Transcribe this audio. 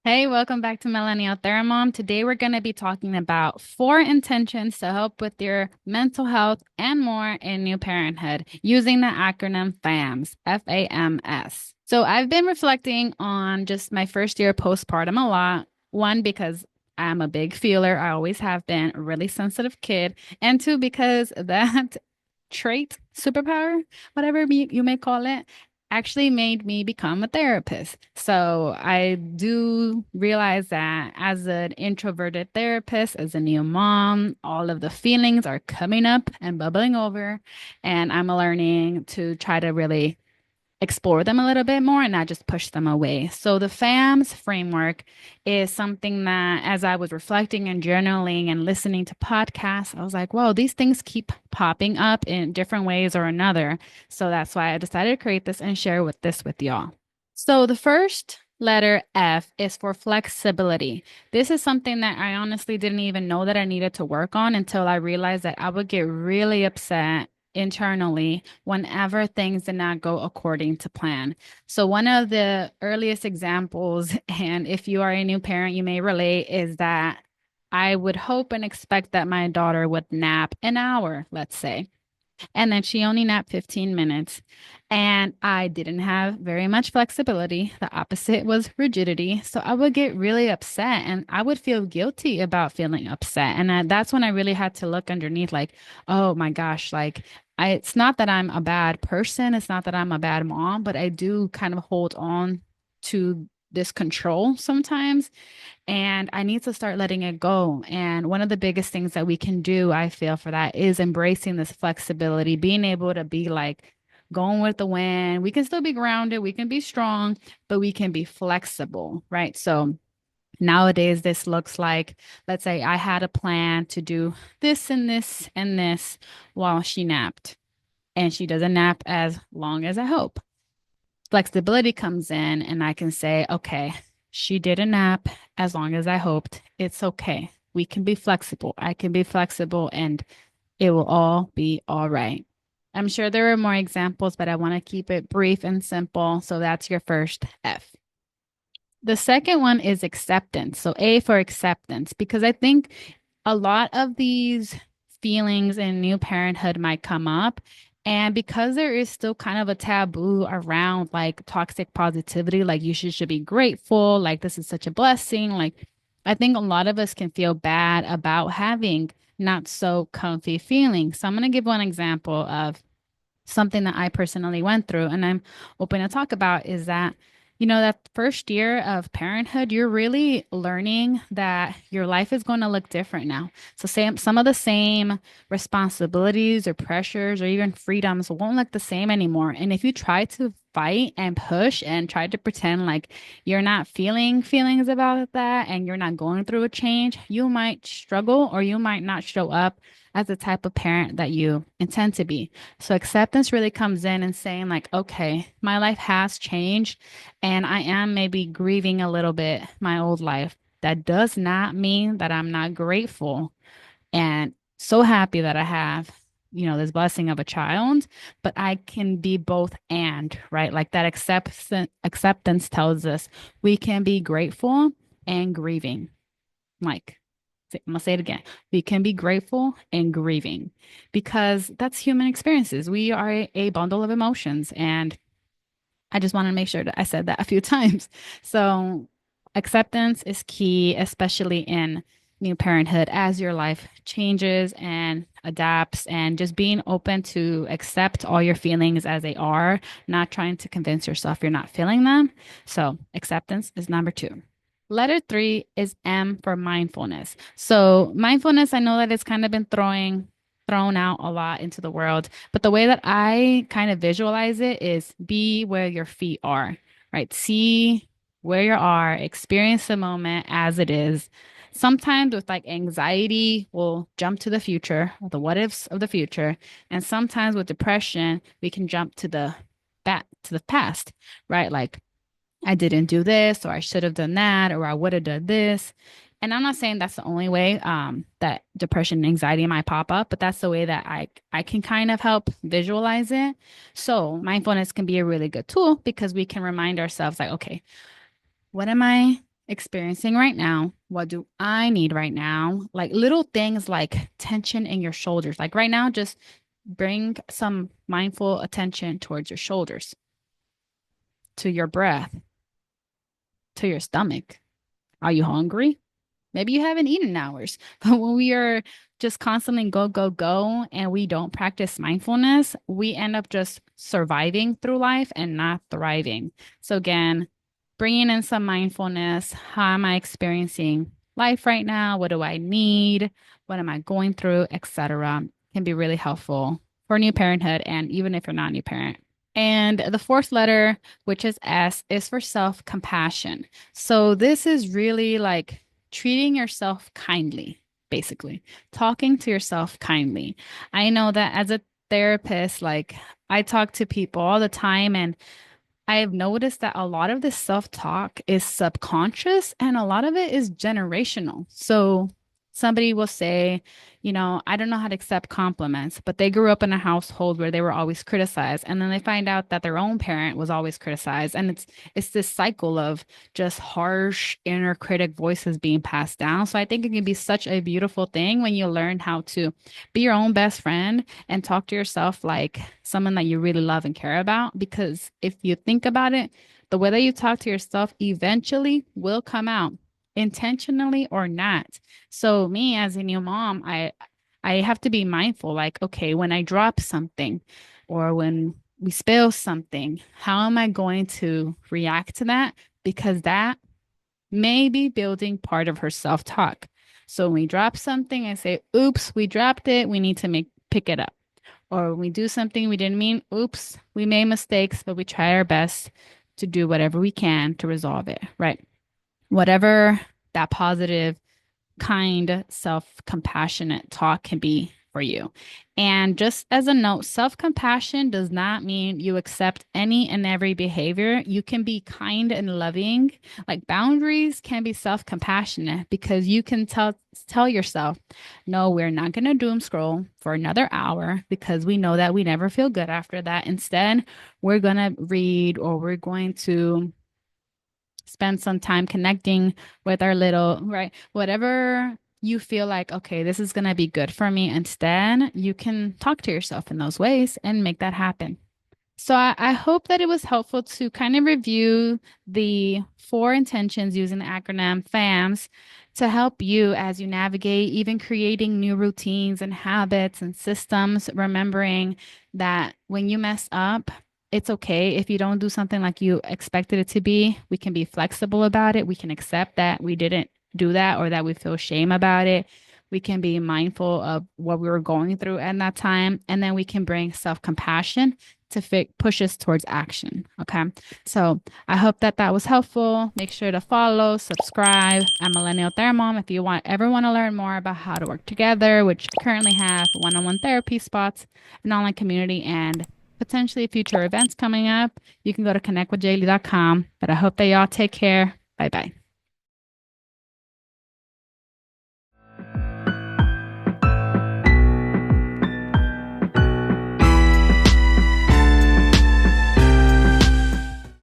Hey, welcome back to Millennial Thermom. Today we're going to be talking about four intentions to help with your mental health and more in new parenthood using the acronym FAMS, FAMS. So I've been reflecting on just my first year postpartum a lot. One, because I'm a big feeler. I always have been a really sensitive kid. And two, because that trait, superpower, whatever you may call it, actually made me become a therapist. So I do realize that as an introverted therapist, as a new mom, all of the feelings are coming up and bubbling over. And I'm learning to try to really explore them a little bit more and not just push them away. So the FAMS framework is something that as I was reflecting and journaling and listening to podcasts, I was like, whoa, these things keep popping up in different ways or another. So that's why I decided to create this and share with y'all. So the first letter F is for flexibility. This is something that I honestly didn't even know that I needed to work on until I realized that I would get really upset internally whenever things did not go according to plan. So, one of the earliest examples, and if you are a new parent, you may relate, is that I would hope and expect that my daughter would nap an hour, let's say. And then she only napped 15 minutes. And I didn't have very much flexibility. The opposite was rigidity. So I would get really upset and I would feel guilty about feeling upset. And that's when I really had to look underneath, like, oh my gosh, like, it's not that I'm a bad person. It's not that I'm a bad mom, but I do kind of hold on to this control sometimes and I need to start letting it go. And one of the biggest things that we can do, I feel, for that is embracing this flexibility, being able to be like going with the wind. We can still be grounded, we can be strong, but we can be flexible, right? So nowadays, this looks like, let's say I had a plan to do this and this and this while she napped, and she doesn't nap as long as I hope. Flexibility comes in, and I can say, okay, she did a nap as long as I hoped. It's okay. We can be flexible. I can be flexible, and it will all be all right. I'm sure there are more examples, but I want to keep it brief and simple. So that's your first F. The second one is acceptance. So A for acceptance, because I think a lot of these feelings in new parenthood might come up. And because there is still kind of a taboo around like toxic positivity, like should be grateful, like this is such a blessing. Like I think a lot of us can feel bad about having not so comfy feelings. So I'm going to give one example of something that I personally went through and I'm open to talk about is that, that first year of parenthood, you're really learning that your life is going to look different now. So some of the same responsibilities or pressures or even freedoms won't look the same anymore. And if you try to fight and push and try to pretend like you're not feeling feelings about that and you're not going through a change, you might struggle or you might not show up as the type of parent that you intend to be. So acceptance really comes in and saying like, okay, my life has changed and I am maybe grieving a little bit my old life. That does not mean that I'm not grateful and so happy that I have, this blessing of a child, but I can be both and, right? Like that acceptance tells us we can be grateful and grieving. Like I'm gonna say it again. We can be grateful and grieving because that's human experiences. We are a bundle of emotions. And I just want to make sure that I said that a few times. So acceptance is key, especially in new parenthood as your life changes and adapts and just being open to accept all your feelings as they are, not trying to convince yourself you're not feeling them. So acceptance is number two. Letter three is M for mindfulness. So mindfulness, I know that it's kind of been thrown out a lot into the world, but the way that I kind of visualize it is be where your feet are, right? See where you are, experience the moment as it is. Sometimes with like anxiety, we'll jump to the future, the what ifs of the future. And sometimes with depression, we can jump to the back to the past, right? Like I didn't do this, or I should have done that, or I would have done this. And I'm not saying that's the only way that depression and anxiety might pop up, but that's the way that I can kind of help visualize it. So mindfulness can be a really good tool because we can remind ourselves like, okay, what am I experiencing right now? What do I need right now? Like little things like tension in your shoulders. Like right now, just bring some mindful attention towards your shoulders, to your breath, to your stomach. Are you hungry? Maybe you haven't eaten in hours. But when we are just constantly go, go, go, and we don't practice mindfulness, we end up just surviving through life and not thriving. So, again, bringing in some mindfulness. How am I experiencing life right now? What do I need? What am I going through, etc., can be really helpful for new parenthood and even if you're not a new parent. And the fourth letter, which is S, is for self compassion. So this is really like treating yourself kindly, basically, talking to yourself kindly. I know that as a therapist, like I talk to people all the time, and I've noticed that a lot of this self-talk is subconscious and a lot of it is generational. So somebody will say, I don't know how to accept compliments, but they grew up in a household where they were always criticized. And then they find out that their own parent was always criticized. And it's this cycle of just harsh inner critic voices being passed down. So I think it can be such a beautiful thing when you learn how to be your own best friend and talk to yourself like someone that you really love and care about. Because if you think about it, the way that you talk to yourself eventually will come out, intentionally or not. So me as a new mom, I have to be mindful, like, okay, when I drop something or when we spill something, how am I going to react to that? Because that may be building part of her self-talk. So when we drop something, I say, oops, we dropped it. We need to pick it up. Or when we do something we didn't mean, oops, we made mistakes, but we try our best to do whatever we can to resolve it, right? Whatever that positive, kind, self-compassionate talk can be for you. And just as a note, self-compassion does not mean you accept any and every behavior. You can be kind and loving. Like boundaries can be self-compassionate because you can tell yourself, no, we're not going to doom scroll for another hour because we know that we never feel good after that. Instead, we're going to read or we're going to spend some time connecting with our little, right? Whatever you feel like, okay, this is going to be good for me. Instead, you can talk to yourself in those ways and make that happen. So I hope that it was helpful to kind of review the four intentions using the acronym FAMS to help you as you navigate even creating new routines and habits and systems, remembering that when you mess up, it's okay if you don't do something like you expected it to be. We can be flexible about it. We can accept that we didn't do that or that we feel shame about it. We can be mindful of what we were going through at that time. And then we can bring self-compassion to push us towards action. Okay. So I hope that that was helpful. Make sure to follow, subscribe at Millennial Thermom if you ever want to learn more about how to work together, which currently have one-on-one therapy spots, an online community, and potentially future events coming up. You can go to connectwithjaylee.com. But I hope that y'all take care. Bye bye.